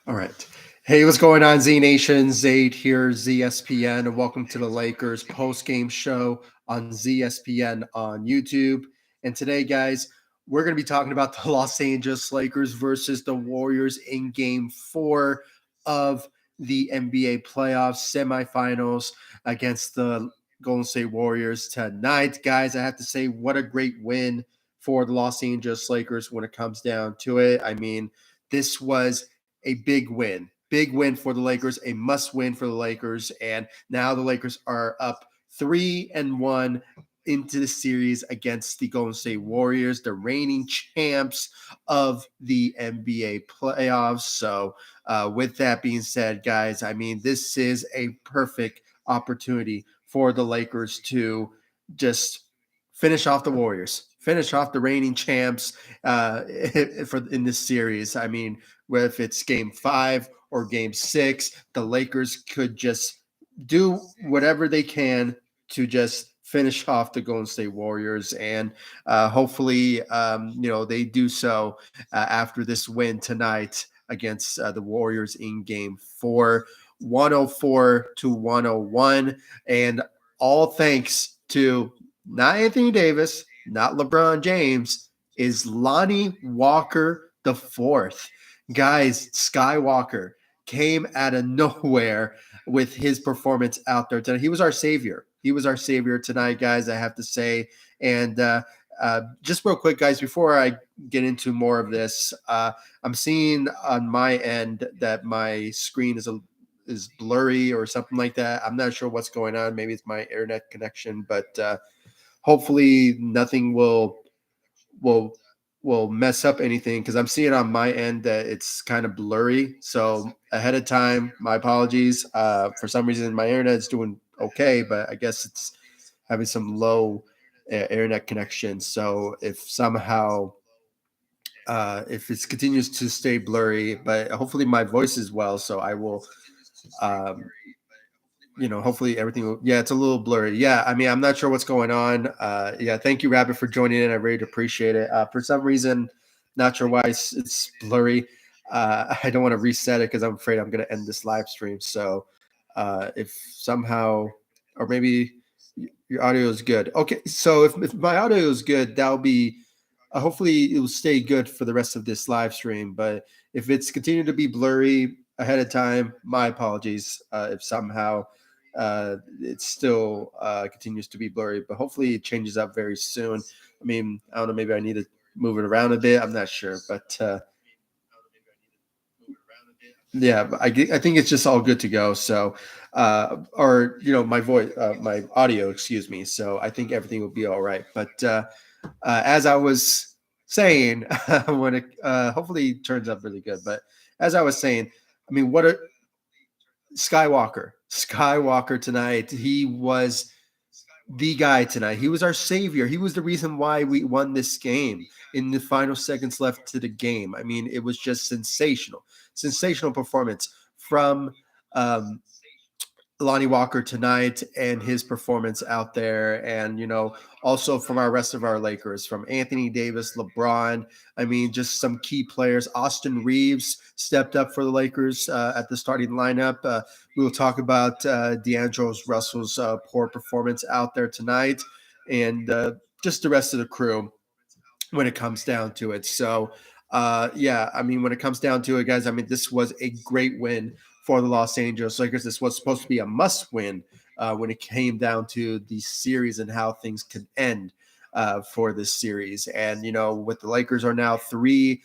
All right. Hey, what's going on, Z Nation? Zaid here, ZSPN, and welcome to the Lakers post-game show on ZSPN on YouTube. And today, guys, we're going to be talking about the Los Angeles Lakers versus the Warriors in Game 4 of the NBA playoffs semifinals against the Golden State Warriors tonight. Guys, I have to say, what a great win for the Los Angeles Lakers when it comes down to it. I mean, this was a big win for the Lakers, a must win for the Lakers. And now the Lakers are up 3-1 into the series against the Golden State Warriors, the reigning champs of the NBA playoffs. So with that being said, guys, I mean, this is a perfect opportunity for the Lakers to just finish off the Warriors, finish off the reigning champs in this series. I mean, whether if it's Game 5 or Game 6, the Lakers could just do whatever they can to just finish off the Golden State Warriors, and hopefully, they do so after this win tonight against the Warriors in Game 4, 104-101, and all thanks to not Anthony Davis, not LeBron James, is Lonnie Walker the fourth. Guys, Skywalker came out of nowhere with his performance out there tonight. He was our savior. He was our savior tonight, guys, I have to say. And just real quick, guys, before I get into more of this, I'm seeing on my end that my screen is blurry or something like that. I'm not sure what's going on. Maybe it's my internet connection, but hopefully nothing will mess up anything, because I'm seeing on my end that it's kind of blurry. So ahead of time, my apologies. For some reason, my internet is doing okay, but I guess it's having some low internet connection. So if somehow if it continues to stay blurry, but hopefully my voice is well, so I will hopefully everything will, it's a little blurry. Yeah, I mean, I'm not sure what's going on. Thank you, Rabbit, for joining in. I really appreciate it. For some reason, not sure why it's blurry. I don't want to reset it because I'm afraid I'm going to end this live stream. So if somehow, or maybe your audio is good. Okay, so if my audio is good, that'll be, hopefully it will stay good for the rest of this live stream. But if it's continued to be blurry ahead of time, my apologies. If somehow it still continues to be blurry, but hopefully it changes up very soon. I mean, I don't know, maybe I need to move it around a bit. I'm not sure, but I think it's just all good to go. So, my voice, my audio, excuse me. So I think everything will be all right. But as I was saying, when it hopefully turns up really good, but as I was saying, I mean, what a Skywalker tonight. He was the guy tonight. He was our savior. He was the reason why we won this game in the final seconds left to the game. I mean, it was just sensational performance from Lonnie Walker tonight and his performance out there. And, also from our rest of our Lakers, from Anthony Davis, LeBron. I mean, just some key players. Austin Reeves stepped up for the Lakers at the starting lineup. We will talk about D'Angelo Russell's poor performance out there tonight, and just the rest of the crew when it comes down to it. So, I mean, when it comes down to it, guys, I mean, this was a great win for the Los Angeles Lakers. This was supposed to be a must win when it came down to the series and how things could end for this series. And, with the Lakers are now 3-1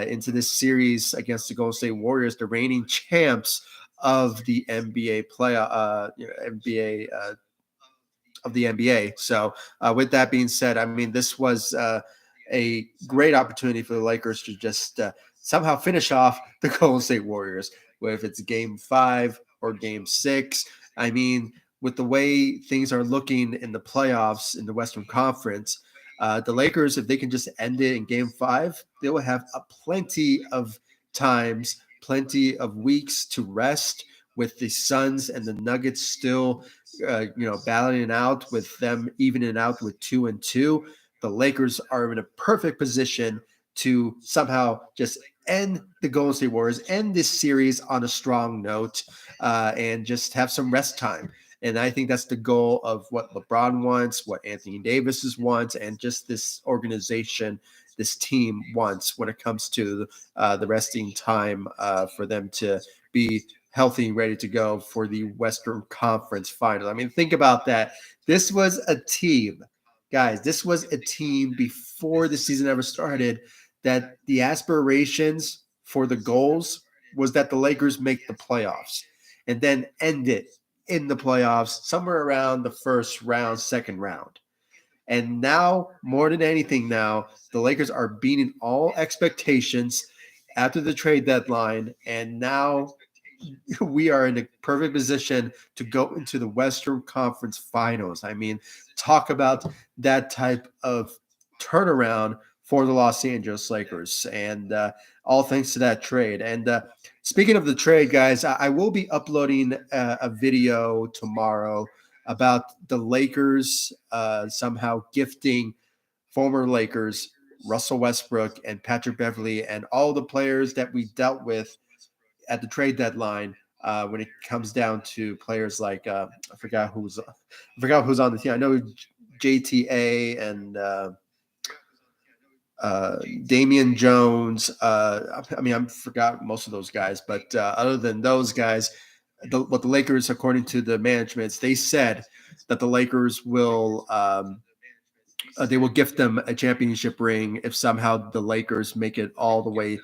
into this series against the Golden State Warriors, the reigning champs of the NBA of the NBA. So with that being said, I mean, this was a great opportunity for the Lakers to just somehow finish off the Golden State Warriors, whether if it's Game 5 or Game 6. I mean, with the way things are looking in the playoffs in the Western Conference, The Lakers, if they can just end it in Game 5, they will have plenty of times, plenty of weeks to rest. With the Suns and the Nuggets still, battling it out, with them evening out with 2-2, the Lakers are in a perfect position to somehow just end the Golden State Warriors, end this series on a strong note, and just have some rest time. And I think that's the goal of what LeBron wants, what Anthony Davis wants, and just this organization, this team wants when it comes to the resting time for them to be healthy and ready to go for the Western Conference Final. I mean, think about that. This was a team, guys, this was a team before the season ever started that the aspirations for the goals was that the Lakers make the playoffs and then end it in the playoffs somewhere around the first round, second round. And now, more than anything, now the Lakers are beating all expectations after the trade deadline, and now we are in a perfect position to go into the Western Conference Finals. I mean, talk about that type of turnaround for the Los Angeles Lakers, and all thanks to that trade. And speaking of the trade, guys, I will be uploading a video tomorrow about the Lakers somehow gifting former Lakers Russell Westbrook and Patrick Beverley and all the players that we dealt with at the trade deadline, when it comes down to players like I forgot who's on the team. I know JTA and Damian Jones. I mean, I forgot most of those guys, but other than those guys, what the Lakers, according to the managements, they said that the Lakers will. They will gift them a championship ring if somehow the Lakers make it all the way,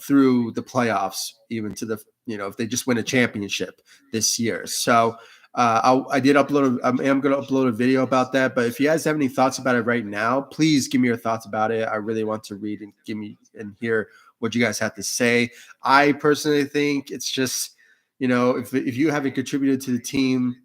through the playoffs, even to the, if they just win a championship this year. So I did upload. I am going to upload a video about that. But if you guys have any thoughts about it right now, please give me your thoughts about it. I really want to read and hear what you guys have to say. I personally think it's just, if you haven't contributed to the team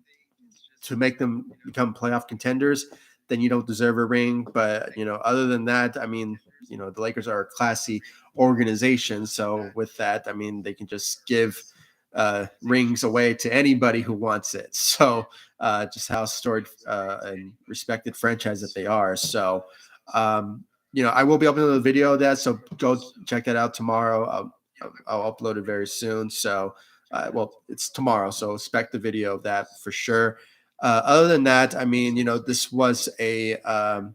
to make them become playoff contenders, then you don't deserve a ring. But, other than that, I mean, the Lakers are a classy organization. So with that, I mean, they can just give rings away to anybody who wants it. So just how storied and respected franchise that they are. So, I will be uploading a video of that. So go check that out tomorrow. I'll upload it very soon. So, it's tomorrow. So expect the video of that for sure. Other than that, I mean, this was an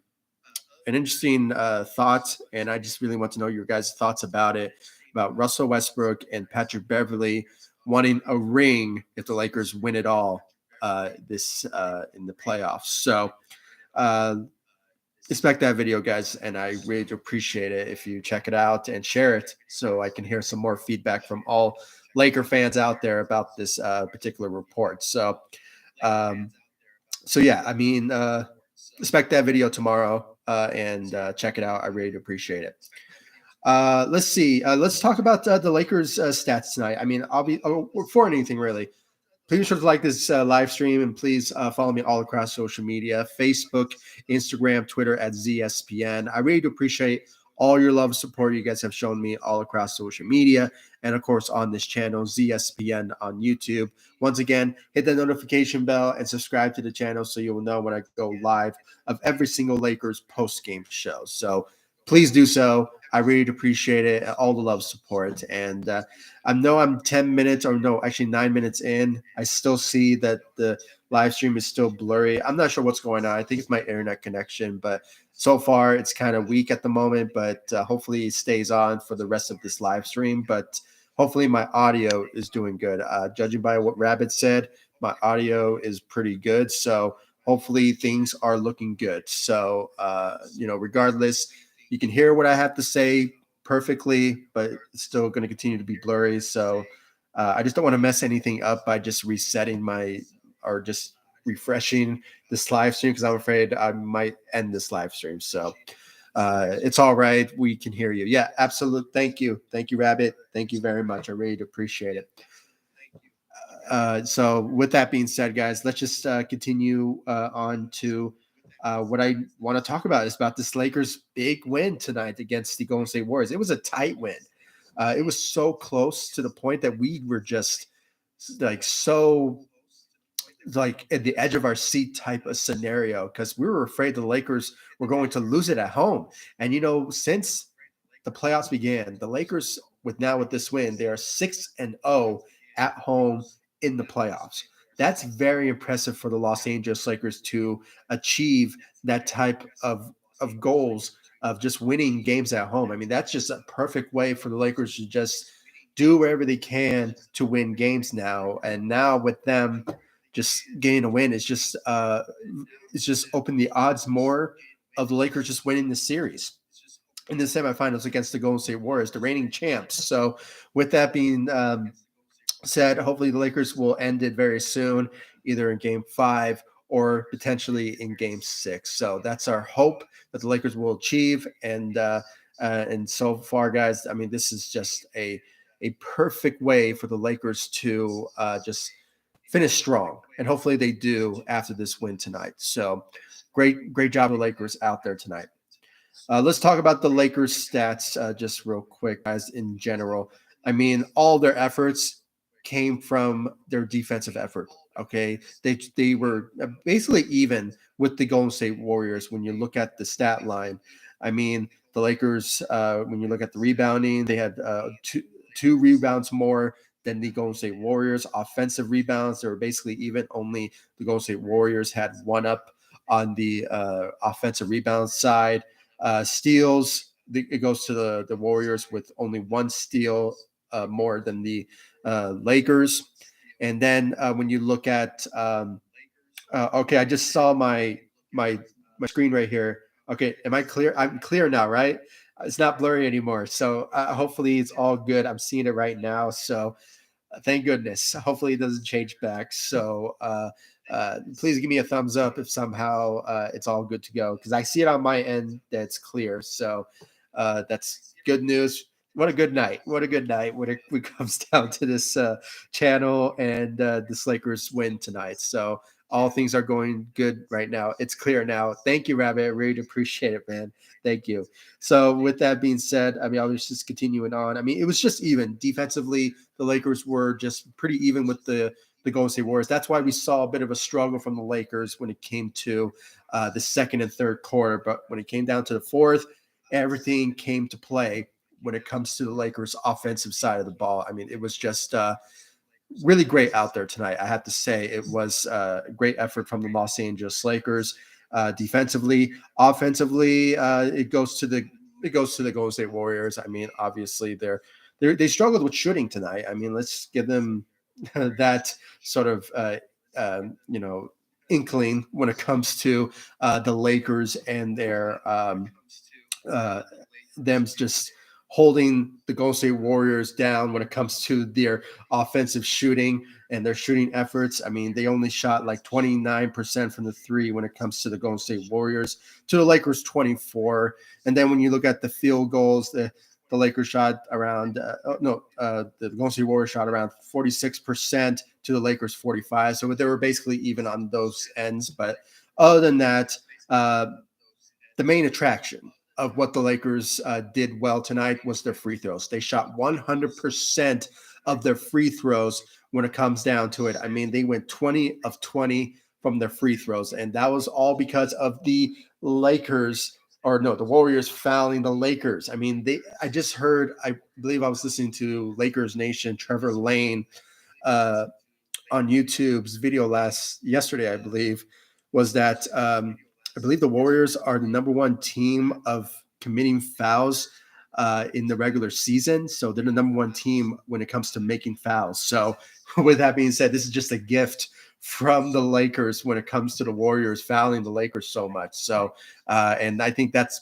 interesting thought, and I just really want to know your guys' thoughts about it, about Russell Westbrook and Patrick Beverley wanting a ring if the Lakers win it all this in the playoffs. So expect that video, guys, and I really appreciate it if you check it out and share it so I can hear some more feedback from all Laker fans out there about this particular report. So yeah, I mean, expect that video tomorrow and check it out. I really appreciate it. Let's see. Let's talk about the Lakers stats tonight. I mean, before anything really, please be sure to like this live stream, and please follow me all across social media, Facebook, Instagram, Twitter at ZSPN. I really do appreciate all your love and support you guys have shown me all across social media, and of course on this channel, ZSPN on YouTube. Once again, hit the notification bell and subscribe to the channel so you will know when I go live of every single Lakers post-game show. So please do so. I really appreciate it, all the love, support. And I know I'm 10 minutes, or no, actually 9 minutes in. I still see that the live stream is still blurry. I'm not sure what's going on. I think it's my internet connection, but so far it's kind of weak at the moment, but hopefully it stays on for the rest of this live stream. But hopefully my audio is doing good. Judging by what Rabbit said, my audio is pretty good. So hopefully things are looking good. So, regardless, you can hear what I have to say perfectly, but it's still going to continue to be blurry. So I just don't want to mess anything up by just resetting or just refreshing this live stream, because I'm afraid I might end this live stream. So it's all right. We can hear you. Yeah, absolutely. Thank you. Thank you, Rabbit. Thank you very much. I really appreciate it. So with that being said, guys, let's just continue on to what I want to talk about is about this Lakers big win tonight against the Golden State Warriors. It was a tight win. It was so close to the point that we were just like so like at the edge of our seat type of scenario because we were afraid the Lakers were going to lose it at home. And since the playoffs began, the Lakers with this win, they are 6-0 at home in the playoffs. That's very impressive for the Los Angeles Lakers to achieve that type of goals of just winning games at home. I mean, that's just a perfect way for the Lakers to just do whatever they can to win games now. And now with them just getting a win, it's just opened the odds more of the Lakers just winning the series in the semifinals against the Golden State Warriors, the reigning champs. So, with that being said, hopefully the Lakers will end it very soon, either in Game 5 or potentially in Game 6. So that's our hope that the Lakers will achieve. And so far, guys, I mean, this is just a perfect way for the Lakers to just finish strong, and hopefully they do after this win tonight. So great job of the Lakers out there tonight. Let's talk about the Lakers stats just real quick, guys, in general. I mean, all their efforts came from their defensive effort. Okay. They were basically even with the Golden State Warriors when you look at the stat line. I mean, the Lakers, when you look at the rebounding, they had two rebounds more than the Golden State Warriors. Offensive rebounds, they were basically even. Only the Golden State Warriors had one up on the offensive rebound side. Steals, it goes to the Warriors with only one steal more than the Lakers. And then when you look at, okay, I just saw my screen right here. Okay, am I clear? I'm clear now, right? It's not blurry anymore. So hopefully it's all good. I'm seeing it right now. So thank goodness. Hopefully it doesn't change back. So please give me a thumbs up if somehow it's all good to go, because I see it on my end that's clear. So that's good news. What a good night. What a good night when it comes down to this channel and this Lakers win tonight. So all things are going good right now. It's clear now. Thank you, Rabbit. I really appreciate it, man. Thank you. So with that being said, I mean, I was just continuing on. I mean, it was just even defensively. The Lakers were just pretty even with the Golden State Warriors. That's why we saw a bit of a struggle from the Lakers when it came to the second and third quarter. But when it came down to the fourth, everything came to play when it comes to the Lakers' offensive side of the ball. I mean, it was just really great out there tonight. I have to say it was a great effort from the Los Angeles Lakers. Defensively, offensively, it goes to the Golden State Warriors. I mean, obviously they struggled with shooting tonight. I mean, let's give them that sort of inkling when it comes to the Lakers and their them just holding the Golden State Warriors down when it comes to their offensive shooting and their shooting efforts. I mean, they only shot like 29% from the three when it comes to the Golden State Warriors, to the Lakers 24. And then when you look at the field goals, the Lakers shot around the Golden State Warriors shot around 46% to the Lakers 45. So they were basically even on those ends. But other than that, the main attraction of what the Lakers did well tonight was their free throws. They shot 100% of their free throws when it comes down to it. I mean, they went 20 of 20 from their free throws, and that was all because of the the Warriors fouling the Lakers. I mean, I just heard, I believe I was listening to Lakers Nation, Trevor Lane, on YouTube's video yesterday, I believe, was that I believe the Warriors are the number one team of committing fouls in the regular season. So they're the number one team when it comes to making fouls. So with that being said, this is just a gift from the Lakers when it comes to the Warriors fouling the Lakers so much. So, and I think that's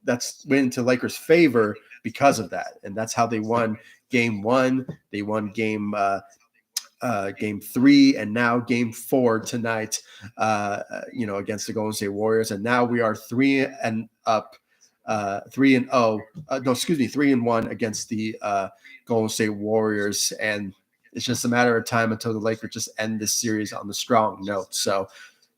that's went into Lakers' favor because of that. And that's how they won game 1. They won game 3, and now game 4 tonight, against the Golden State Warriors. And now we are 3 and 3-1 against the Golden State Warriors. And it's just a matter of time until the Lakers just end this series on the strong note. So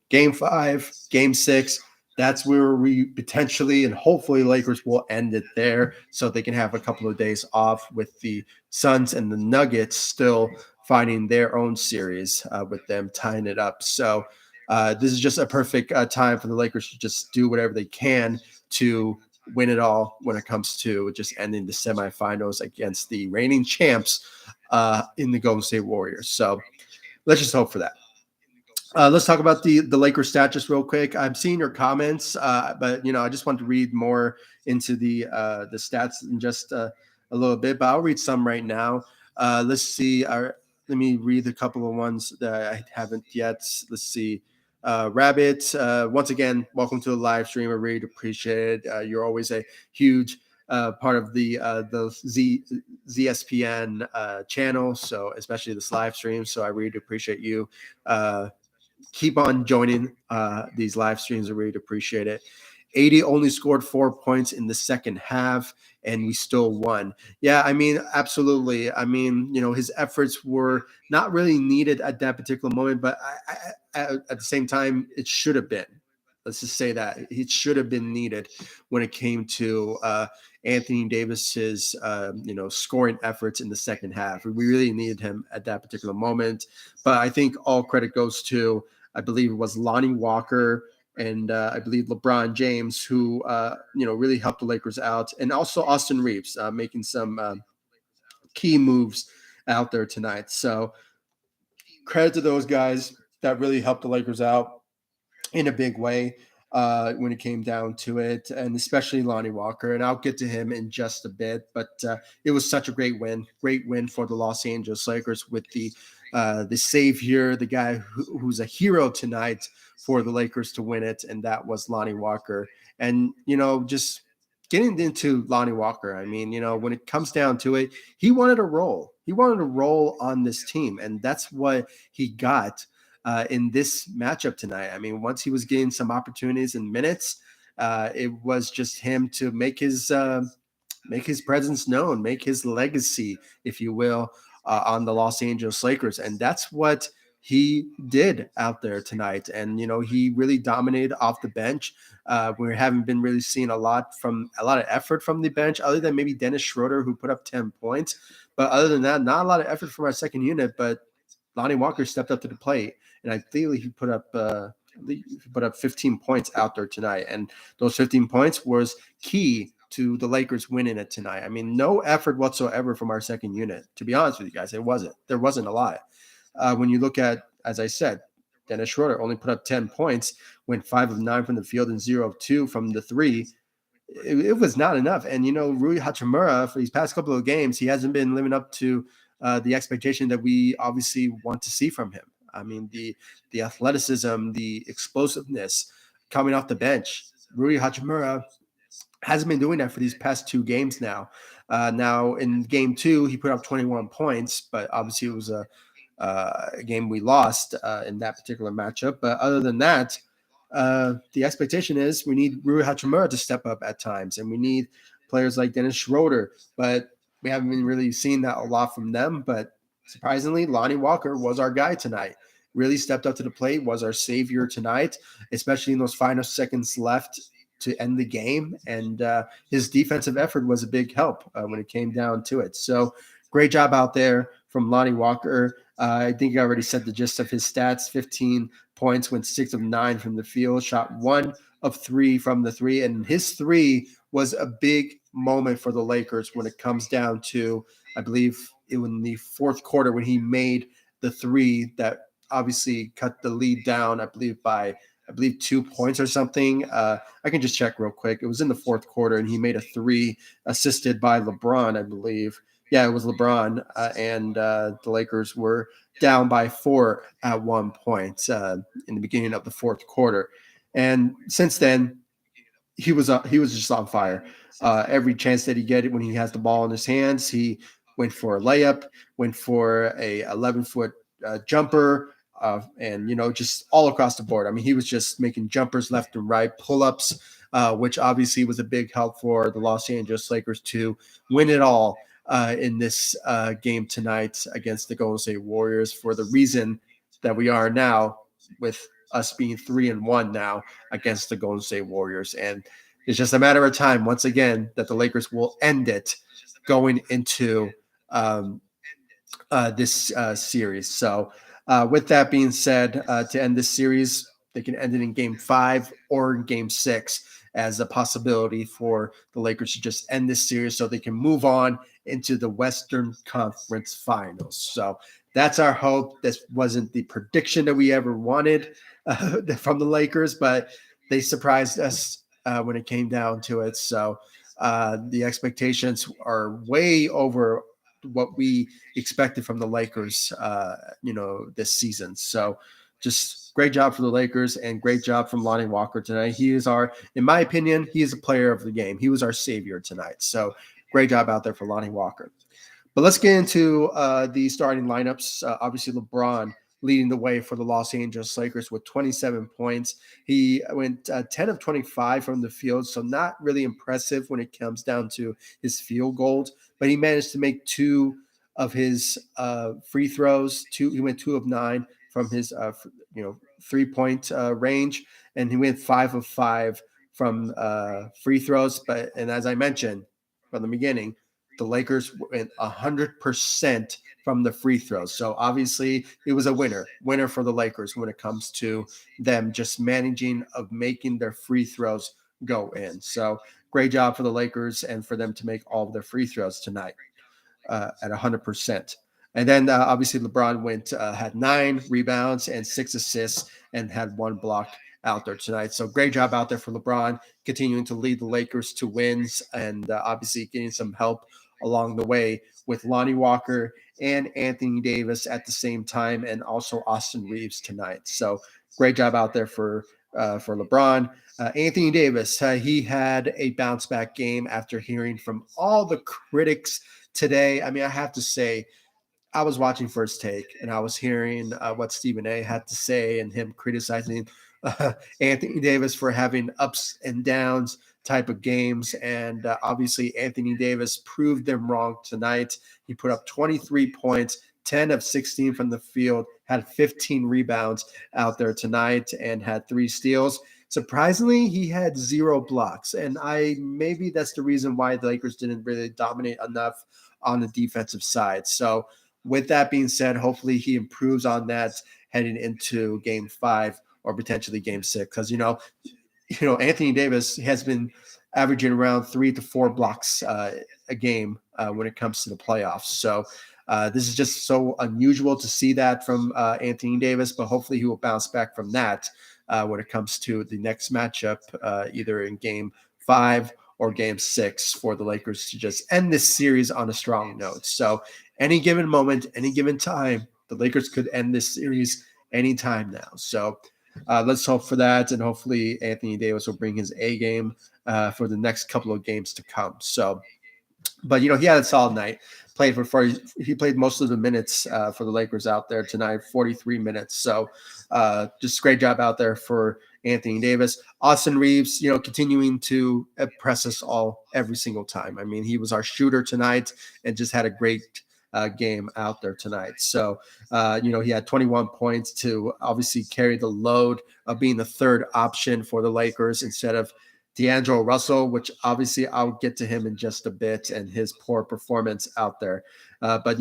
Game 5, Game 6. That's where we potentially and hopefully Lakers will end it there so they can have a couple of days off with the Suns and the Nuggets still finding their own series with them tying it up. So this is just a perfect time for the Lakers to just do whatever they can to win it all when it comes to just ending the semifinals against the reigning champs in the Golden State Warriors. So let's just hope for that. Let's talk about the Lakers stat just real quick. I'm seeing your comments, but I just want to read more into the stats in just a little bit. But I'll read some right now. Let's see. Let me read a couple of ones that I haven't yet. Let's see. Rabbit, once again, welcome to the live stream. I really appreciate it. You're always a huge part of the ZSPN channel, so especially this live stream. So I really appreciate you. Keep on joining these live streams. I really appreciate it. 80 only scored 4 points in the second half, and we still won. Yeah, I mean, absolutely. I mean, his efforts were not really needed at that particular moment, but at the same time, it should have been. Let's just say that it should have been needed when it came to Anthony Davis's, scoring efforts in the second half. We really needed him at that particular moment. But I think all credit goes to, I believe it was Lonnie Walker and I believe LeBron James, who really helped the Lakers out, and also Austin Reeves making some key moves out there tonight. So credit to those guys that really helped the Lakers out in a big way when it came down to it, and especially Lonnie Walker. And I'll get to him in just a bit, but it was such a great win for the Los Angeles Lakers with the save here, the guy who's a hero tonight for the Lakers to win it, and that was Lonnie Walker. And just getting into Lonnie Walker, I mean, when it comes down to it, he wanted a role. He wanted a role on this team, and that's what he got in this matchup tonight. I mean, once he was getting some opportunities and minutes, it was just him to make his presence known, make his legacy, if you will, on the Los Angeles Lakers, and that's what he did out there tonight. And he really dominated off the bench. We haven't been really seeing a lot of effort from the bench, other than maybe Dennis Schroeder, who put up 10 points. But other than that, not a lot of effort from our second unit. But Lonnie Walker stepped up to the plate, and I feel he put up 15 points out there tonight. And those 15 points was key to the Lakers winning it tonight. I mean, no effort whatsoever from our second unit. To be honest with you guys, there wasn't a lot. When you look at, as I said, Dennis Schroeder only put up 10 points, went 5 of 9 from the field and 0 of 2 from the three. It was not enough. And, Rui Hachimura, for these past couple of games, he hasn't been living up to the expectation that we obviously want to see from him. I mean, the athleticism, the explosiveness coming off the bench. Rui Hachimura hasn't been doing that for these past 2 games now. Now, in game 2, he put up 21 points, but obviously it was a game we lost in that particular matchup. But other than that, the expectation is we need Rui Hachimura to step up at times, and we need players like Dennis Schroeder. But we haven't been really seeing that a lot from them. But surprisingly, Lonnie Walker was our guy tonight. Really stepped up to the plate, was our savior tonight, especially in those final seconds left to end the game. And his defensive effort was a big help when it came down to it. So great job out there from Lonnie Walker. I think I already said the gist of his stats. 15 points, went 6 of 9 from the field, shot 1 of 3 from the three. And his three was a big moment for the Lakers when it comes down to, I believe, in the fourth quarter when he made the three that obviously cut the lead down, I believe, by 2 points or something. I can just check real quick. It was in the fourth quarter, and he made a three assisted by LeBron, I believe. Yeah, it was LeBron, and the Lakers were down by 4 at one point in the beginning of the fourth quarter. And since then, he was just on fire. Every chance that he get when he has the ball in his hands, he went for a layup, went for a 11-foot jumper, and just all across the board. I mean, he was just making jumpers left and right, pull-ups, which obviously was a big help for the Los Angeles Lakers to win it all in this game tonight against the Golden State Warriors, for the reason that we are now with us being 3-1 now against the Golden State Warriors. And it's just a matter of time, once again, that the Lakers will end it going into this series. So, with that being said, to end this series, they can end it in Game 5 or in Game 6 as a possibility for the Lakers to just end this series so they can move on into the Western Conference Finals. So that's our hope. This wasn't the prediction that we ever wanted from the Lakers, but they surprised us when it came down to it. So the expectations are way over what we expected from the Lakers, this season. So just great job for the Lakers and great job from Lonnie Walker tonight. He is in my opinion, he is a player of the game. He was our savior tonight. So great job out there for Lonnie Walker. But let's get into the starting lineups. Obviously, LeBron leading the way for the Los Angeles Lakers with 27 points. He went 10 of 25 from the field, so not really impressive when it comes down to his field goals. But he managed to make 2 of his free throws. He went 2 of 9 from his 3-point range, and he went 5 of 5 from free throws. And as I mentioned from the beginning, the Lakers went 100% from the free throws. So obviously it was a winner for the Lakers when it comes to them just managing of making their free throws go in. So great job for the Lakers and for them to make all of their free throws tonight at 100%. And then obviously LeBron had 9 rebounds and 6 assists and had 1 block out there tonight. So great job out there for LeBron, continuing to lead the Lakers to wins and obviously getting some help along the way with Lonnie Walker and Anthony Davis at the same time, and also Austin Reeves tonight. So great job out there for LeBron. Anthony Davis, he had a bounce back game after hearing from all the critics today. I mean, I have to say, I was watching First Take and I was hearing what Stephen A had to say and him criticizing Anthony Davis for having ups and downs type of games. And obviously, Anthony Davis proved them wrong tonight. He put up 23 points, 10 of 16 from the field, had 15 rebounds out there tonight, and had 3 steals. Surprisingly, he had 0 blocks. And maybe that's the reason why the Lakers didn't really dominate enough on the defensive side. So with that being said, hopefully he improves on that heading into Game 5 or potentially Game 6. Because, Anthony Davis has been averaging around 3 to 4 blocks a game when it comes to the playoffs. So this is just so unusual to see that from Anthony Davis, but hopefully he will bounce back from that when it comes to the next matchup, either in Game 5 or Game 6 for the Lakers to just end this series on a strong note. So any given moment, any given time, the Lakers could end this series anytime now. So let's hope for that, and hopefully Anthony Davis will bring his A game for the next couple of games to come. So, but he had a solid night. He played most of the minutes for the Lakers out there tonight, 43 minutes. So just great job out there for Anthony Davis. Austin Reeves, continuing to impress us all every single time. I mean, he was our shooter tonight and just had a great game out there tonight. So, he had 21 points to obviously carry the load of being the third option for the Lakers instead of D'Angelo Russell, which obviously I'll get to him in just a bit and his poor performance out there. But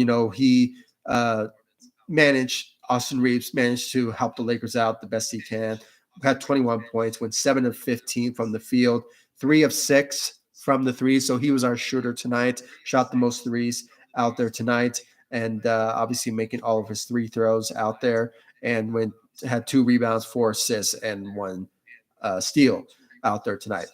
Austin Reeves managed to help the Lakers out the best he can. Had 21 points, went 7 of 15 from the field, 3 of 6 from the three. So he was our shooter tonight, shot the most threes out there tonight, and obviously making all of his 3 throws out there, and had 2 rebounds, 4 assists, and 1 steal out there tonight.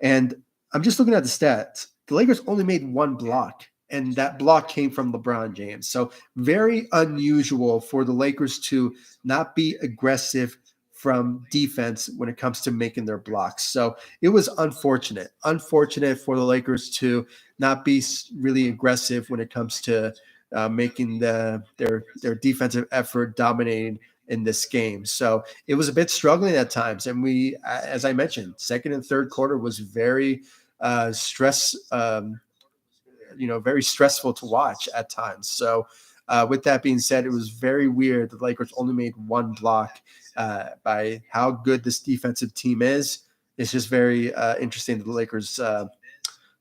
And I'm just looking at the stats. The Lakers only made 1 block, and that block came from LeBron James. So very unusual for the Lakers to not be aggressive from defense when it comes to making their blocks. So it was unfortunate for the Lakers to not be really aggressive when it comes to making their defensive effort dominating in this game. So it was a bit struggling at times. And we, as I mentioned, second and third quarter was very very stressful to watch at times. So with that being said, it was very weird. The Lakers only made 1 block by how good this defensive team is. It's just very interesting that the Lakers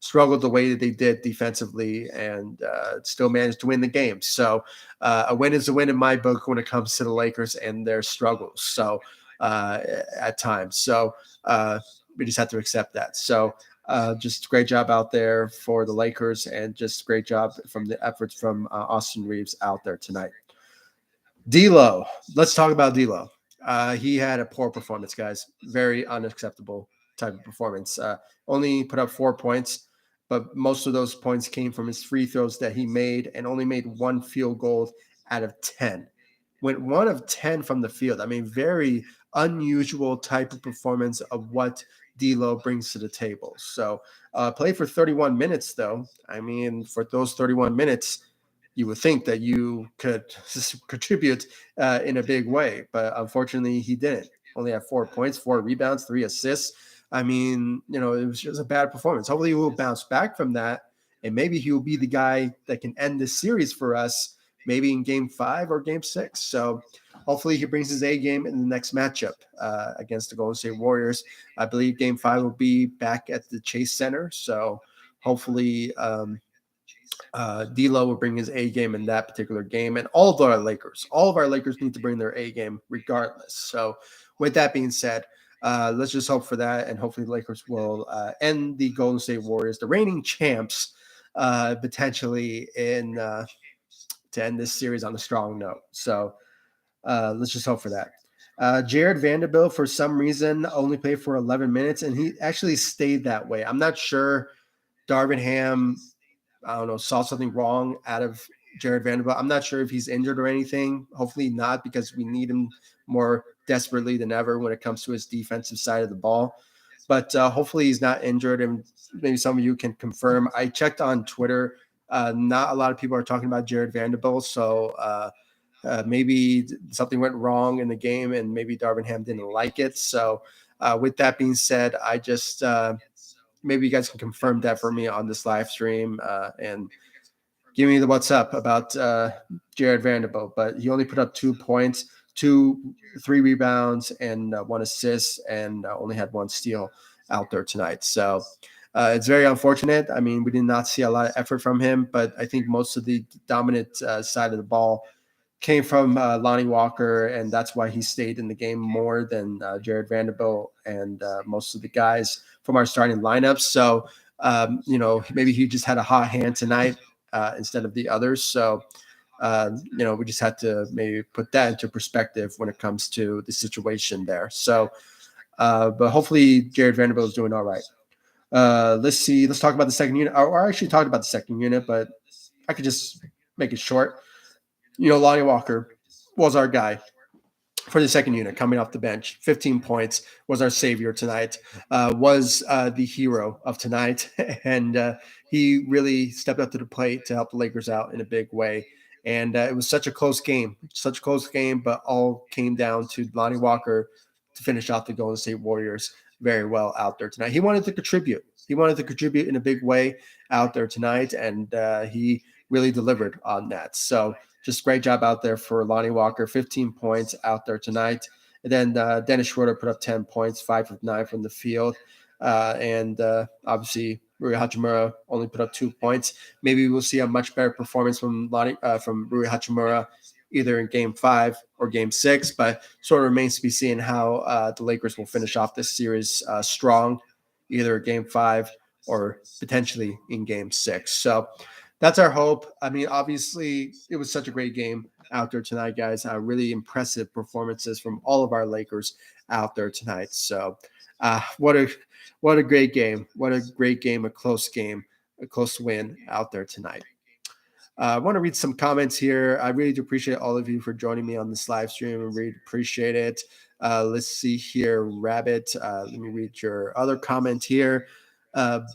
struggled the way that they did defensively and still managed to win the game. So a win is a win in my book when it comes to the Lakers and their struggles. So at times, so we just have to accept that. So just great job out there for the Lakers, and just great job from the efforts from Austin Reeves out there tonight. D'Lo, let's talk about D'Lo. He had a poor performance, guys. Very unacceptable type of performance. Only put up 4 points, but most of those points came from his free throws that he made, and only made one field goal out of 10. Went 1 of 10 from the field. I mean, very unusual type of performance of what D'Lo brings to the table. So, played for 31 minutes, though. I mean, for those 31 minutes, you would think that you could contribute in a big way, but unfortunately he didn't. Only had 4 points, 4 rebounds, 3 assists. I mean, it was just a bad performance. Hopefully he will bounce back from that, and maybe he will be the guy that can end this series for us, maybe in game 5 or game 6. So hopefully he brings his A game in the next matchup against the Golden State Warriors. I believe game 5 will be back at the Chase Center. So hopefully D'Lo will bring his A game in that particular game, and all of our Lakers need to bring their A game regardless. So, with that being said, let's just hope for that, and hopefully the Lakers will end the Golden State Warriors, the reigning champs, potentially in to end this series on a strong note. So, let's just hope for that. Jared Vanderbilt, for some reason, only played for 11 minutes, and he actually stayed that way. I'm not sure. Darvin Ham, I don't know, saw something wrong out of Jared Vanderbilt. I'm not sure if he's injured or anything. Hopefully not, because we need him more desperately than ever when it comes to his defensive side of the ball. But hopefully he's not injured, and maybe some of you can confirm. I checked on Twitter. Not a lot of people are talking about Jared Vanderbilt, so maybe something went wrong in the game, and maybe Darvin Ham didn't like it. So with that being said, I just maybe you guys can confirm that for me on this live stream and give me the what's up about Jared Vanderbilt. But he only put up 2 points, 3 rebounds, and 1 assist, and only had 1 steal out there tonight. So it's very unfortunate. I mean, we did not see a lot of effort from him, but I think most of the dominant side of the ball came from Lonnie Walker, and that's why he stayed in the game more than Jared Vanderbilt and most of the guys from our starting lineups. So, maybe he just had a hot hand tonight instead of the others. So, we just had to maybe put that into perspective when it comes to the situation there. So, but hopefully Jared Vanderbilt is doing all right. Let's see. Let's talk about the second unit. I actually talked about the second unit, but I could just make it short. Lonnie Walker was our guy for the second unit coming off the bench. 15 points, was our savior tonight, was the hero of tonight. And he really stepped up to the plate to help the Lakers out in a big way. And it was such a close game, but all came down to Lonnie Walker to finish off the Golden State Warriors very well out there tonight. He wanted to contribute. In a big way out there tonight, and he really delivered on that. So just great job out there for Lonnie Walker. 15 points out there tonight. And then Dennis Schroeder put up 10 points, 5 of 9 from the field. And obviously, Rui Hachimura only put up 2 points. Maybe we'll see a much better performance from Rui Hachimura either in game 5 or game 6, but sort of remains to be seen how the Lakers will finish off this series strong, either game 5 or potentially in game 6. So that's our hope. I mean, obviously, it was such a great game out there tonight, guys. Really impressive performances from all of our Lakers out there tonight. So, what a great game! What a great game! A close win out there tonight. I want to read some comments here. I really do appreciate all of you for joining me on this live stream. I really appreciate it. Let's see here, Rabbit. Let me read your other comment here.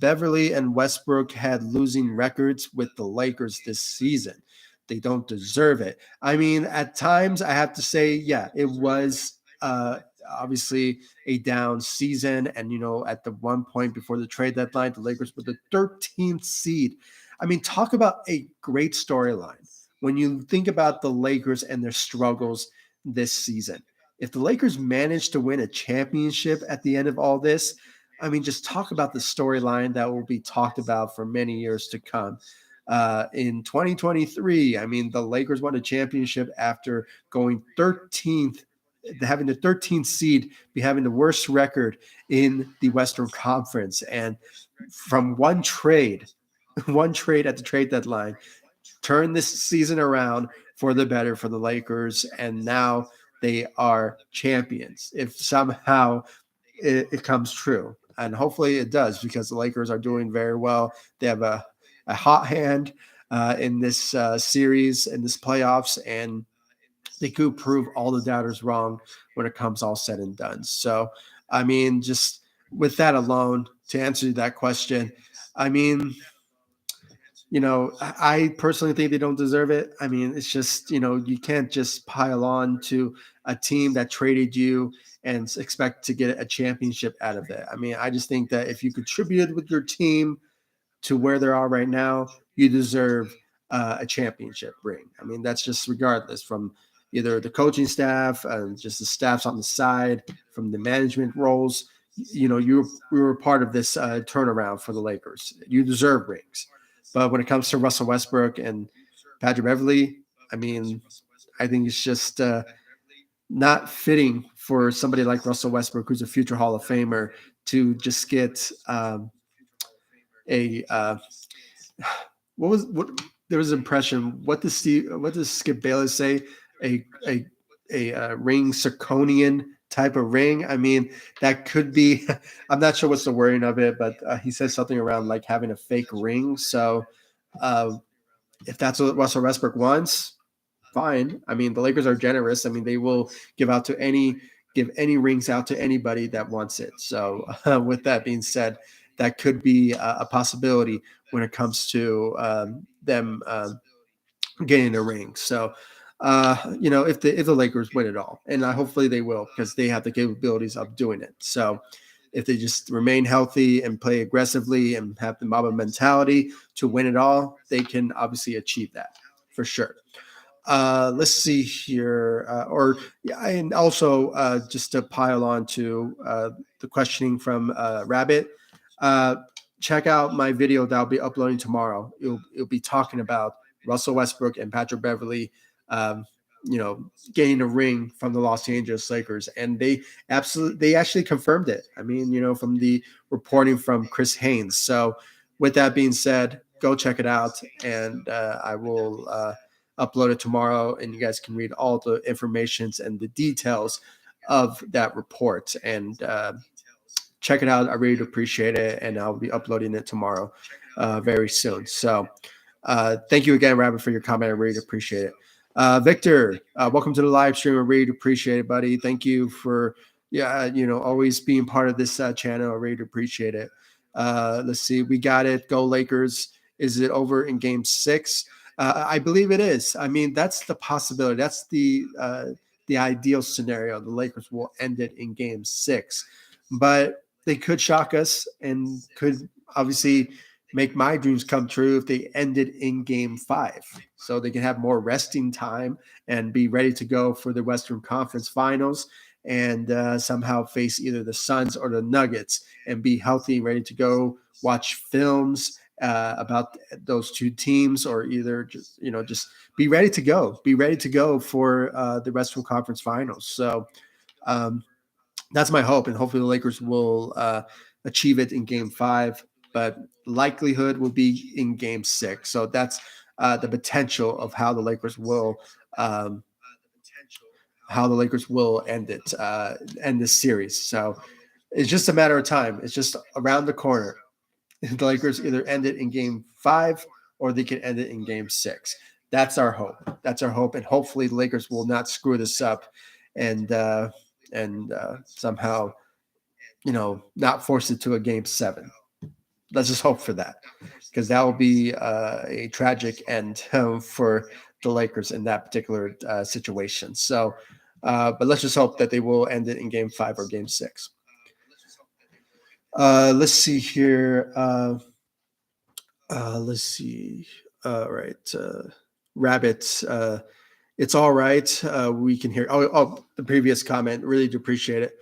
Beverly and Westbrook had losing records with the Lakers this season. They don't deserve it. I mean, at times I have to say, yeah, it was obviously a down season. And, at the one point before the trade deadline, the Lakers were the 13th seed. I mean, talk about a great storyline when you think about the Lakers and their struggles this season. if the Lakers manage to win a championship at the end of all this, I mean, just talk about the storyline that will be talked about for many years to come. In 2023, I mean, the Lakers won a championship after going 13th, having the 13th seed, be having the worst record in the Western Conference. And from one trade, one trade at the trade deadline, turn this season around for the better for the Lakers. And now they are champions. If somehow it comes true. And hopefully it does, because the Lakers are doing very well. They have a hot hand in this series, in this playoffs, and they could prove all the doubters wrong when it comes all said and done. So, I mean, just with that alone, to answer that question, I mean, I personally think they don't deserve it. I mean, it's just, you can't just pile on to a team that traded you and expect to get a championship out of it. I mean, I just think that if you contributed with your team to where they are right now, you deserve a championship ring. I mean, that's just regardless from either the coaching staff and just the staffs on the side, from the management roles. You were part of this turnaround for the Lakers. You deserve rings. But when it comes to Russell Westbrook and Patrick Beverley, I mean, I think it's just not fitting for somebody like Russell Westbrook, who's a future Hall of Famer, to just get a what there was an impression. What does Skip Bayless say? A ring zirconian type of ring. I mean, that could be. I'm not sure what's the wording of it, but he says something around like having a fake ring. So if that's what Russell Westbrook wants, fine. I mean, the Lakers are generous. I mean, they will give any rings out to anybody that wants it. So with that being said, that could be a possibility when it comes to them getting a ring. So, if the Lakers win it all, and hopefully they will, because they have the capabilities of doing it. So, if they just remain healthy and play aggressively and have the Mamba mentality to win it all, they can obviously achieve that for sure. Let's see here, and also just to pile on to the questioning from Rabbit. Check out my video that I'll be uploading tomorrow. It'll be talking about Russell Westbrook and Patrick Beverley, um, getting a ring from the Los Angeles Lakers, and they actually confirmed it. I mean, from the reporting from Chris Haynes. So, with that being said, go check it out, and I will upload it tomorrow, and you guys can read all the informations and the details of that report. And check it out. I really appreciate it, and I'll be uploading it tomorrow very soon. So thank you again, Rabbit, for your comment. I really appreciate it. Victor, welcome to the live stream. I really appreciate it, buddy. Thank you for always being part of this channel. I really appreciate it. Let's see. We got it. Go Lakers. Is it over in game 6? I believe it is. I mean, that's the possibility. That's the ideal scenario. The Lakers will end it in game 6, but they could shock us and could obviously make my dreams come true if they ended in game 5, so they can have more resting time and be ready to go for the Western Conference Finals, and somehow face either the Suns or the Nuggets and be healthy, ready to go, watch films about those two teams, or either just be ready to go for the Western Conference Finals. So that's my hope, and hopefully the Lakers will achieve it in game 5, but likelihood will be in game 6. So that's the potential of how the Lakers will end this series. So it's just a matter of time. It's just around the corner. The Lakers either end it in game 5 or they can end it in game 6. That's our hope. And hopefully the Lakers will not screw this up and somehow, not force it to a game 7. Let's just hope for that, because that will be a tragic end for the Lakers in that particular situation. So, but let's just hope that they will end it in game 5 or game 6. Let's see here. Let's see. All right. Rabbits. It's all right. We can hear. The previous comment. Really do appreciate it.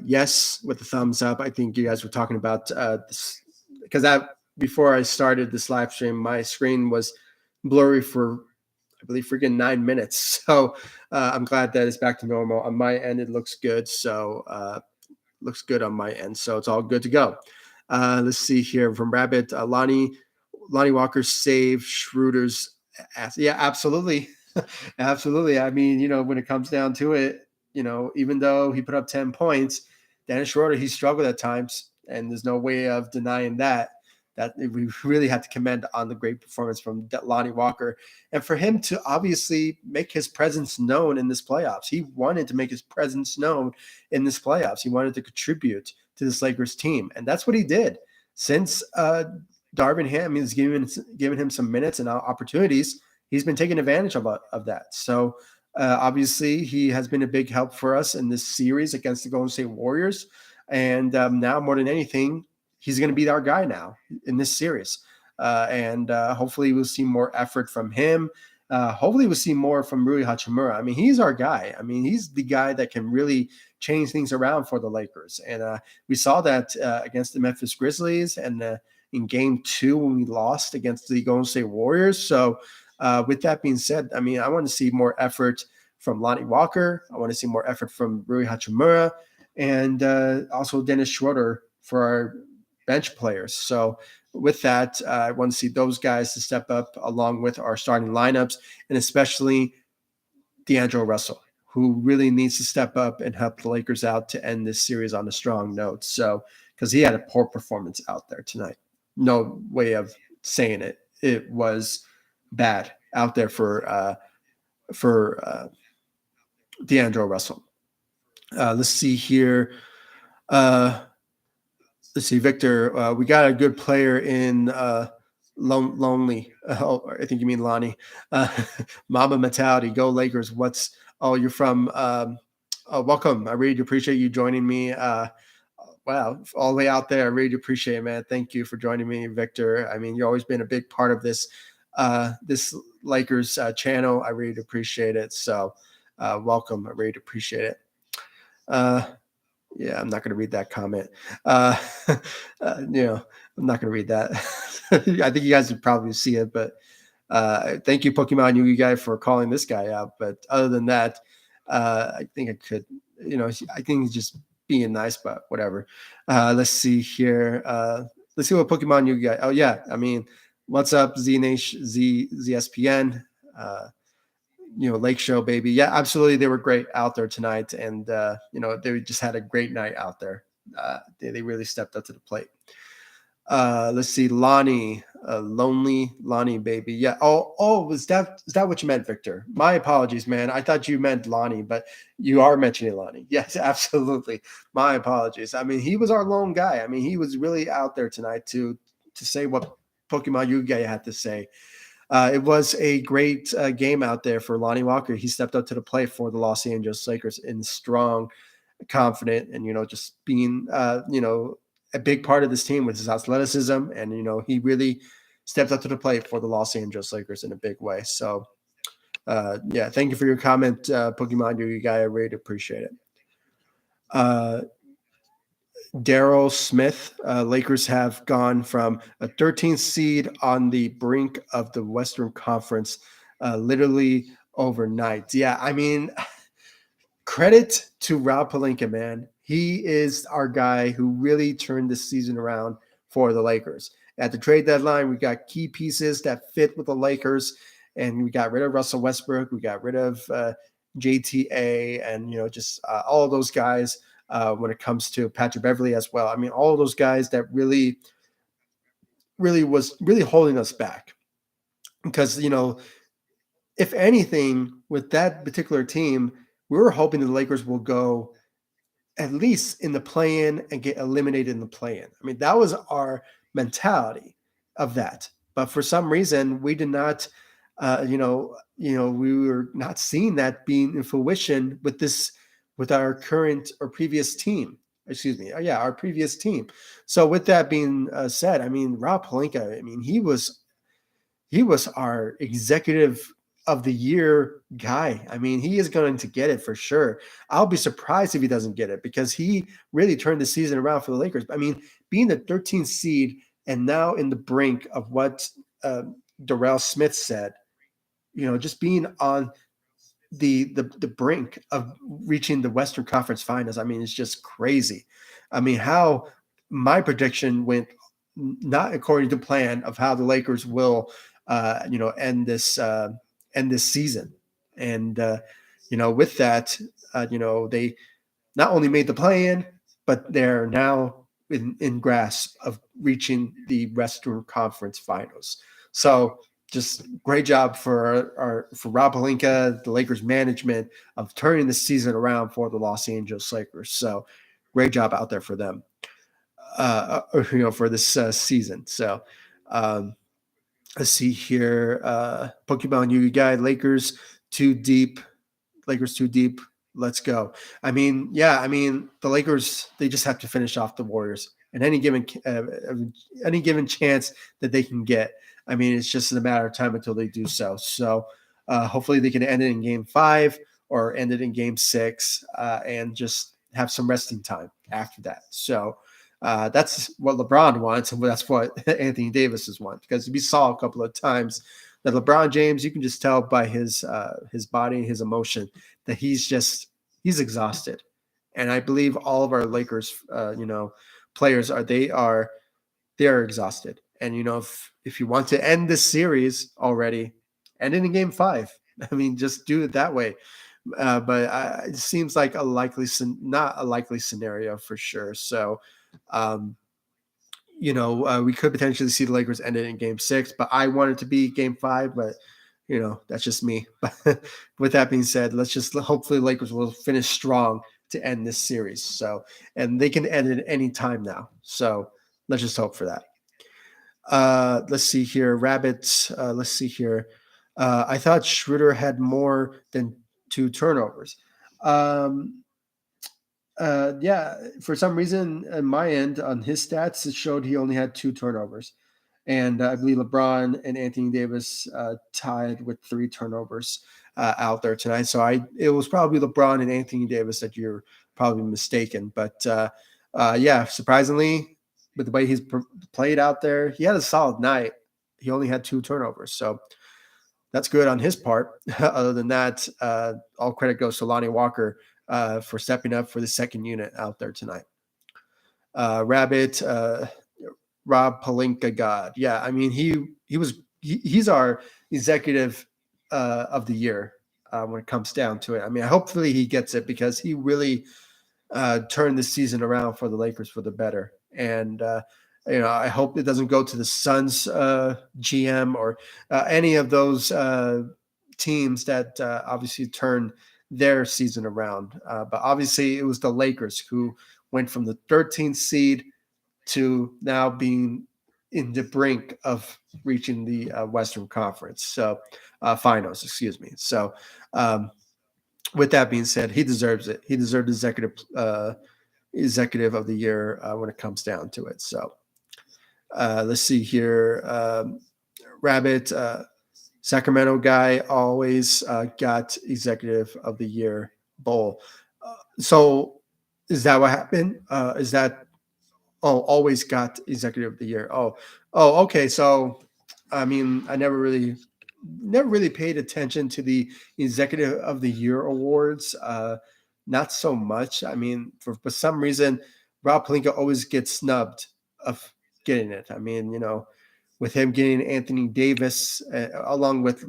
Yes, with the thumbs up. I think you guys were talking about this because that before I started this live stream, my screen was blurry for I believe freaking 9 minutes. So I'm glad that it's back to normal on my end. It looks good. So looks good on my end. So it's all good to go. Let's see here from Rabbit. Lonnie Walker save Schroeder's ass. Yeah, absolutely. Absolutely. I mean, when it comes down to it, even though he put up 10 points, Dennis Schroeder, he struggled at times, and there's no way of denying that. That we really had to commend on the great performance from Lonnie Walker, and for him to obviously make his presence known in this playoffs. He wanted to make his presence known in this playoffs. He wanted to contribute to this Lakers team, and that's what he did. Since Darvin Ham is giving him some minutes and opportunities, he's been taking advantage of that. So obviously, he has been a big help for us in this series against the Golden State Warriors. And now, more than anything, he's going to be our guy now in this series. And hopefully, we'll see more effort from him. Hopefully, we'll see more from Rui Hachimura. I mean, he's our guy. I mean, he's the guy that can really change things around for the Lakers. And we saw that against the Memphis Grizzlies and in game 2 when we lost against the Golden State Warriors. So, with that being said, I mean, I want to see more effort from Lonnie Walker. I want to see more effort from Rui Hachimura and also Dennis Schroeder for our bench players. So with that, I want to see those guys to step up along with our starting lineups, and especially D'Angelo Russell, who really needs to step up and help the Lakers out to end this series on a strong note. So, because he had a poor performance out there tonight. No way of saying it. It was bad out there for D'Angelo Russell. Let's see here. Let's see, Victor. We got a good player in Lonely. I think you mean Lonnie. Mamba mentality. Go Lakers. You're from. Welcome. I really appreciate you joining me. Wow, all the way out there. I really appreciate it, man. Thank you for joining me, Victor. I mean, you've always been a big part of this Lakers channel. I really appreciate it. So welcome. I really appreciate it. Yeah, I'm not going to read that comment. I'm not going to read that. I think you guys would probably see it, but thank you, Pokemon Yugi guy, for calling this guy out. But other than that, I think I could, I think he's just being nice, but whatever. Let's see here. Let's see what Pokemon Yugi guy. Oh yeah, I mean, what's up, Z Nation, ZSPN? Lake Show, baby. Yeah, absolutely. They were great out there tonight. And, they just had a great night out there. They really stepped up to the plate. Let's see. Lonnie, lonely Lonnie, baby. Yeah. Oh, is that what you meant, Victor? My apologies, man. I thought you meant Lonnie, but you are mentioning Lonnie. Yes, absolutely. My apologies. I mean, he was our lone guy. I mean, he was really out there tonight to say what Pokemon Yugi had to say. It was a great game out there for Lonnie Walker. He stepped up to the plate for the Los Angeles Lakers in strong, confident, and just being a big part of this team with his athleticism, and he really stepped up to the plate for the Los Angeles Lakers in a big way. So, yeah, thank you for your comment, Pokemon Yugi guy. I really appreciate it. Daryl Smith, Lakers have gone from a 13th seed on the brink of the Western Conference literally overnight. Yeah, I mean, credit to Rob Pelinka, man. He is our guy who really turned this season around for the Lakers. At the trade deadline, we got key pieces that fit with the Lakers, and we got rid of Russell Westbrook. We got rid of JTA, and just all of those guys. When it comes to Patrick Beverly as well. I mean, all of those guys that really was holding us back. Because, if anything, with that particular team, we were hoping the Lakers will go at least in the play-in and get eliminated in the play-in. I mean, that was our mentality of that. But for some reason, we did not, we were not seeing that being in fruition with our current or previous team. Excuse me. Yeah, our previous team. So with that being said, I mean, Rob Pelinka, I mean, he was our executive of the year guy. I mean, he is going to get it for sure. I'll be surprised if he doesn't get it because he really turned the season around for the Lakers. I mean, being the 13th seed and now in the brink of what uh, Darrell Smith said, just being on the brink of reaching the Western Conference Finals. I mean, it's just crazy. I mean, how my prediction went not according to plan of how the Lakers will, end this season, and with that, they not only made the play-in, but they're now in grasp of reaching the Western Conference Finals. So just great job for Rob Pelinka, the Lakers management of turning the season around for the Los Angeles Lakers. So great job out there for them, for this season. So um, let's see here. Pokemon Yu Guy, Lakers too deep. Let's go. I mean, yeah. I mean, the Lakers, they just have to finish off the Warriors and any given chance that they can get. I mean, it's just a matter of time until they do so. So hopefully they can end it in Game 5 or end it in Game 6 and just have some resting time after that. So that's what LeBron wants, and that's what Anthony Davis has wants. Because we saw a couple of times that LeBron James, you can just tell by his body and his emotion that he's exhausted. And I believe all of our Lakers, players they're exhausted. And if you want to end this series already, end it in Game 5. I mean, just do it that way. But it seems like not a likely scenario for sure. So, um, we could potentially see the Lakers end it in Game 6, but I want it to be Game 5. But that's just me. But with that being said, let's just hopefully Lakers will finish strong to end this series. So, and they can end it any time now. So let's just hope for that. Let's see here, Rabbits. Let's see here. I thought Schroeder had more than 2 turnovers. Um, yeah, for some reason, on my end, on his stats, it showed he only had 2 turnovers. And I believe LeBron and Anthony Davis tied with 3 turnovers out there tonight. So it was probably LeBron and Anthony Davis that you're probably mistaken. But yeah, surprisingly, with the way he's played out there, he had a solid night. He only had 2 turnovers. So that's good on his part. Other than that, all credit goes to Lonnie Walker for stepping up for the second unit out there tonight. Rabbit, Rob Pelinka God. Yeah, I mean he's our executive of the year when it comes down to it. I mean, hopefully he gets it because he really turned the season around for the Lakers for the better. And I hope it doesn't go to the Suns GM or any of those teams that obviously turned their season around. But obviously, it was the Lakers who went from the 13th seed to now being in the brink of reaching the Western Conference. So finals, excuse me. So with that being said, he deserves it. He deserved executive of the year when it comes down to it. So let's see here. Rabbit, Sacramento guy always got executive of the year bowl. So is that what happened? Is that always got executive of the year? Okay. So I mean, I never really paid attention to the executive of the year awards. Not so much. I mean, for some reason, Rob Pelinka always gets snubbed of getting it. I mean, with him getting Anthony Davis along with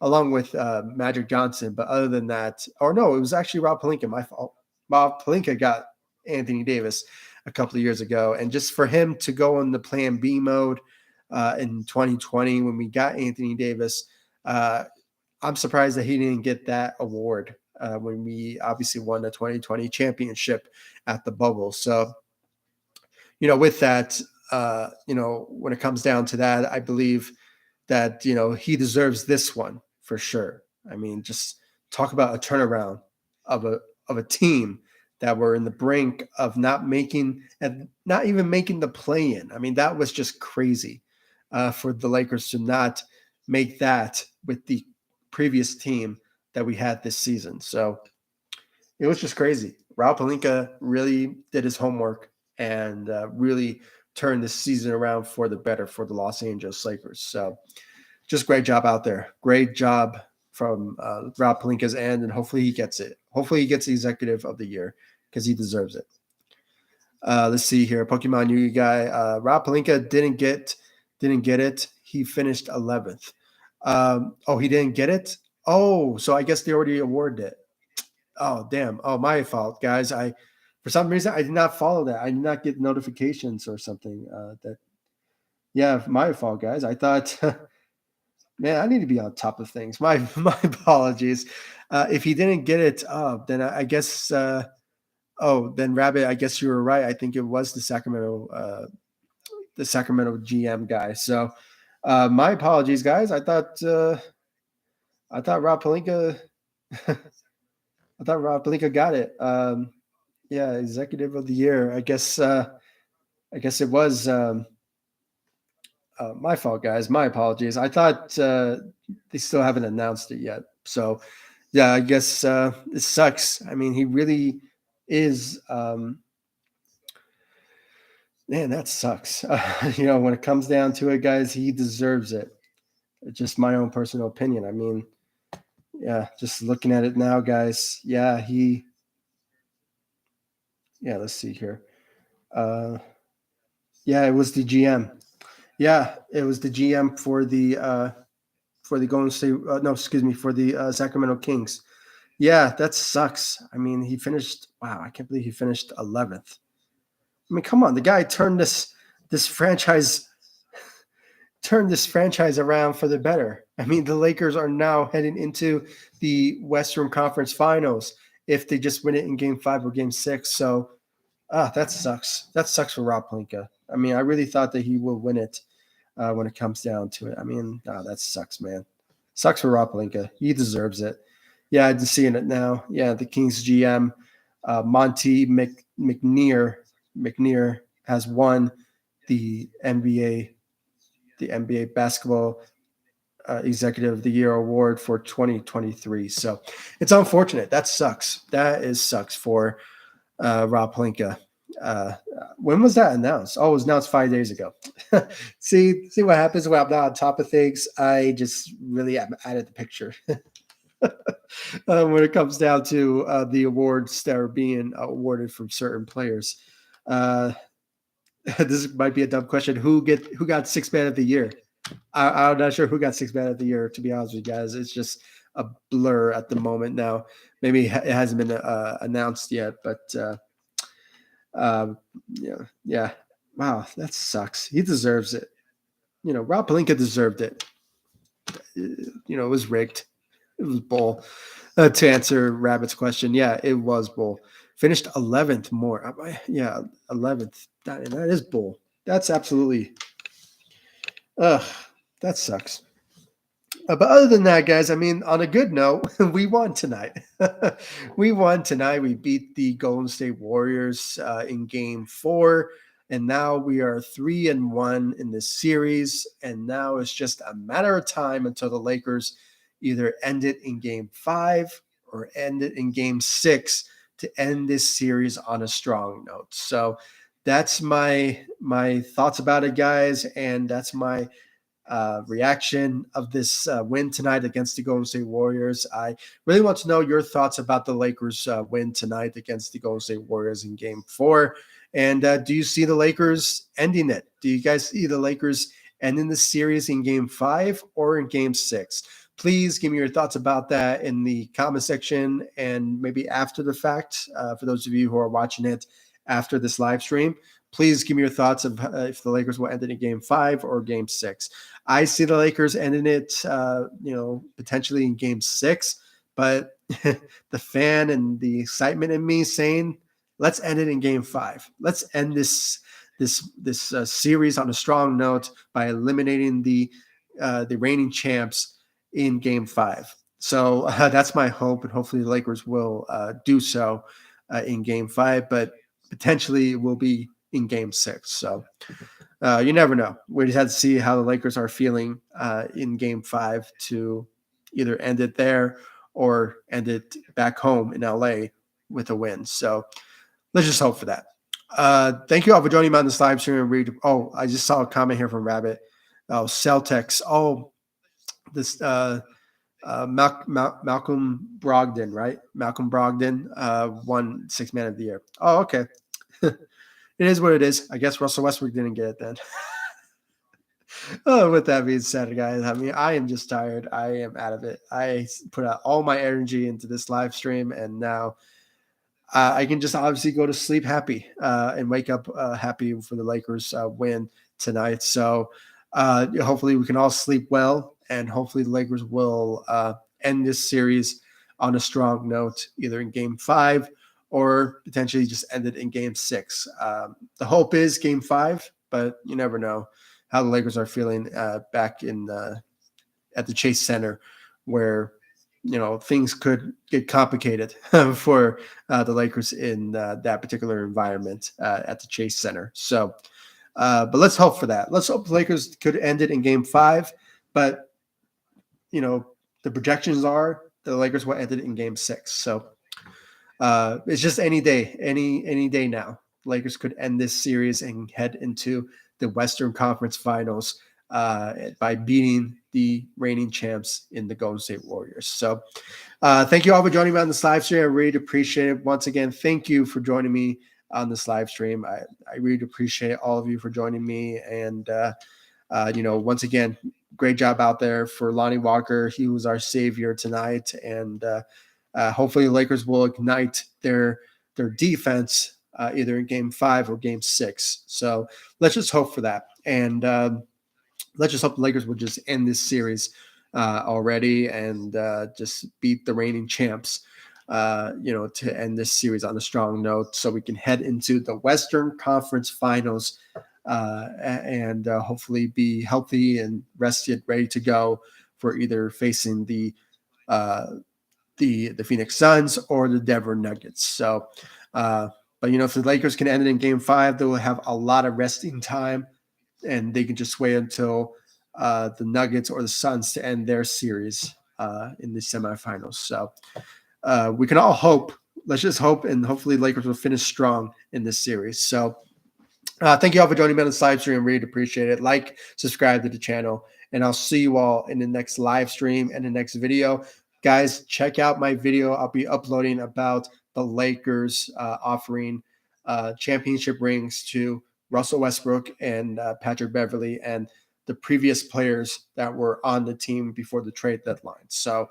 along with Magic Johnson. But other than that, or no, it was actually Rob Pelinka. My fault. Rob Pelinka got Anthony Davis a couple of years ago, and just for him to go in the Plan B mode in 2020 when we got Anthony Davis, I'm surprised that he didn't get that award when we obviously won the 2020 championship at the bubble. So, with that, when it comes down to that, I believe that, he deserves this one for sure. I mean, just talk about a turnaround of a team that were in the brink of not even making the play in. I mean, that was just crazy for the Lakers to not make that with the previous team that we had this season. So it was just crazy. Rob Pelinka really did his homework and really turned this season around for the better for the Los Angeles Lakers. So just great job out there. Great job from Rob Pelinka's end, and hopefully he gets it. Hopefully he gets the Executive of the Year because he deserves it. Let's see here. Pokemon Yugi guy. Rob Pelinka didn't get it. He finished 11th. He didn't get it. Oh, so I guess they already awarded it. Oh, damn. Oh, my fault, guys. For some reason, I did not follow that. I did not get notifications or something. Yeah, my fault, guys. I thought, man, I need to be on top of things. My apologies. If he didn't get it, then I guess. Then Rabbit, I guess you were right. I think it was the Sacramento GM guy. So, my apologies, guys. I thought Rob Pelinka. I thought Rob Pelinka got it. Yeah, Executive of the Year. I guess it was my fault, guys. My apologies. I thought they still haven't announced it yet. So, yeah, I guess it sucks. I mean, he really is. Man, that sucks. When it comes down to it, guys, he deserves it. It's just my own personal opinion. I mean, yeah, just looking at it now, guys. Yeah, let's see here. Yeah, it was the GM. Yeah, it was the GM for the Golden State. No, excuse me, for the Sacramento Kings. Yeah, that sucks. I mean, he finished. Wow, I can't believe he finished 11th. I mean, come on, the guy turned this franchise around for the better. I mean, the Lakers are now heading into the Western Conference Finals if they just win it in Game 5 or Game 6. So, that sucks. That sucks for Rob Pelinka. I mean, I really thought that he will win it when it comes down to it. I mean, that sucks, man. Sucks for Rob Pelinka. He deserves it. Yeah, I'm just seeing it now. Yeah, the Kings GM, Monty McNear has won the NBA Basketball Executive of the Year award for 2023. So it's unfortunate. That sucks. That sucks for Rob Pelinka. When was that announced? Oh, it was announced 5 days ago. See what happens when I'm not on top of things. I just really am out of the picture. When it comes down to the awards that are being awarded from certain players. This might be a dumb question. Who got Sixth Man of the Year? I'm not sure who got Sixth Man of the Year, to be honest with you guys. It's just a blur at the moment now. Maybe it hasn't been announced yet, but yeah. Wow, that sucks. He deserves it. Rob Pelinka deserved it. It was rigged. It was bull. To answer Rabbit's question, yeah, it was bull. Finished 11th more. Yeah, 11th. That is bull. That's absolutely. That sucks. But other than that, guys, I mean, on a good note, we won tonight. We won tonight. We beat the Golden State Warriors in Game 4, and now we are 3-1 in this series. And now it's just a matter of time until the Lakers either end it in Game 5 or end it in Game 6 to end this series on a strong note. So that's my thoughts about it, guys, and that's my reaction of this win tonight against the Golden State Warriors. I really want to know your thoughts about the Lakers win tonight against the Golden State Warriors in Game 4. And do you see the Lakers ending it? Do you guys see the Lakers ending the series in Game 5 or in Game 6? Please give me your thoughts about that in the comment section and maybe after the fact. For those of you who are watching it after this live stream, please give me your thoughts of if the Lakers will end it in Game 5 or Game 6. I see the Lakers ending it, potentially in Game 6, but the fan and the excitement in me saying, let's end it in Game 5. Let's end this series on a strong note by eliminating the reigning champs in Game 5. So that's my hope, and hopefully the Lakers will do so in Game 5, but potentially it will be in Game 6. So You never know. We just had to see how the Lakers are feeling in Game 5 to either end it there or end it back home in LA with a win. So let's just hope for that. Thank you all for joining me on this live stream. Oh, I just saw a comment here from Rabbit. Oh, Celtics. Oh, this Malcolm Brogdon, right? Malcolm Brogdon won Sixth Man of the Year. Oh, okay. It is what it is. I guess Russell Westbrook didn't get it then. Oh, with that being said, guys, I mean, I am just tired. I am out of it. I put out all my energy into this live stream, and now I can just obviously go to sleep happy and wake up happy for the Lakers win tonight. So hopefully we can all sleep well, and hopefully the Lakers will end this series on a strong note, either in Game 5 or potentially just end it in Game 6. The hope is Game 5, but you never know how the Lakers are feeling back in at the Chase Center, where things could get complicated for the Lakers in that particular environment at the Chase Center. So, but let's hope for that. Let's hope the Lakers could end it in Game 5. But the projections are the Lakers will end it in Game 6. So it's just any day now. Lakers could end this series and head into the Western Conference Finals by beating the reigning champs in the Golden State Warriors. So thank you all for joining me on this live stream. I really appreciate it. Once again, thank you for joining me on this live stream. I really appreciate all of you for joining me. And, once again, great job out there for Lonnie Walker. He was our savior tonight. And hopefully the Lakers will ignite their defense either in Game 5 or Game 6. So let's just hope for that. And let's just hope the Lakers will just end this series already and just beat the reigning champs, to end this series on a strong note so we can head into the Western Conference Finals and hopefully be healthy and rested, ready to go for either facing the Phoenix Suns or the Denver Nuggets. So, but if the Lakers can end it in Game 5, they will have a lot of resting time, and they can just wait until the Nuggets or the Suns to end their series in the semifinals. So we can all hope. Let's just hope, and hopefully Lakers will finish strong in this series. So thank you all for joining me on this live stream. Really appreciate it. Like, subscribe to the channel, and I'll see you all in the next live stream and the next video. Guys, check out my video. I'll be uploading about the Lakers offering championship rings to Russell Westbrook and Patrick Beverley and the previous players that were on the team before the trade deadline. So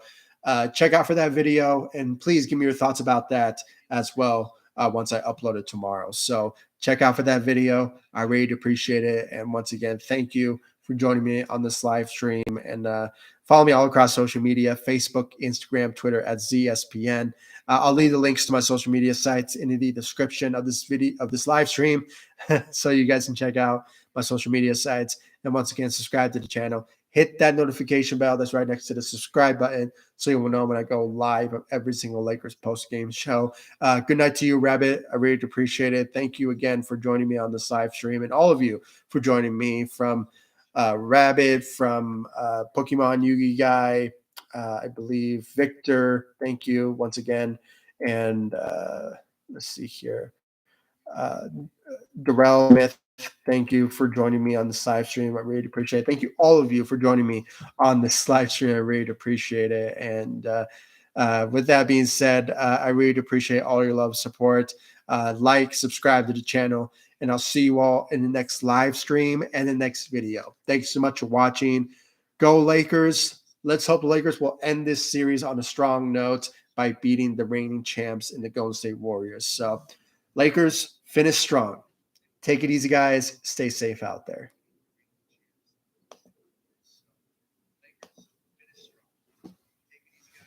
check out for that video, and please give me your thoughts about that as well once I upload it tomorrow. So check out for that video. I really appreciate it. And once again, thank you for joining me on this live stream. And follow me all across social media: Facebook, Instagram, Twitter at ZSPN. I'll leave the links to my social media sites in the description of this video, of this live stream, so you guys can check out my social media sites. And once again, subscribe to the channel. Hit that notification bell that's right next to the subscribe button so you will know when I go live of every single Lakers post-game show. Good night to you, Rabbit. I really appreciate it. Thank you again for joining me on this live stream, and all of you for joining me, from Rabbit, from Pokemon Yugi Guy, I believe Victor. Thank you once again. And let's see here. Darrell Myth, thank you for joining me on this live stream. I really appreciate it. Thank you, all of you, for joining me on this live stream. I really appreciate it. And with that being said, I really appreciate all your love, support. Like, subscribe to the channel, and I'll see you all in the next live stream and the next video. Thanks so much for watching. Go Lakers. Let's hope the Lakers will end this series on a strong note by beating the reigning champs in the Golden State Warriors. So Lakers, finish strong. Take it easy, guys. Stay safe out there.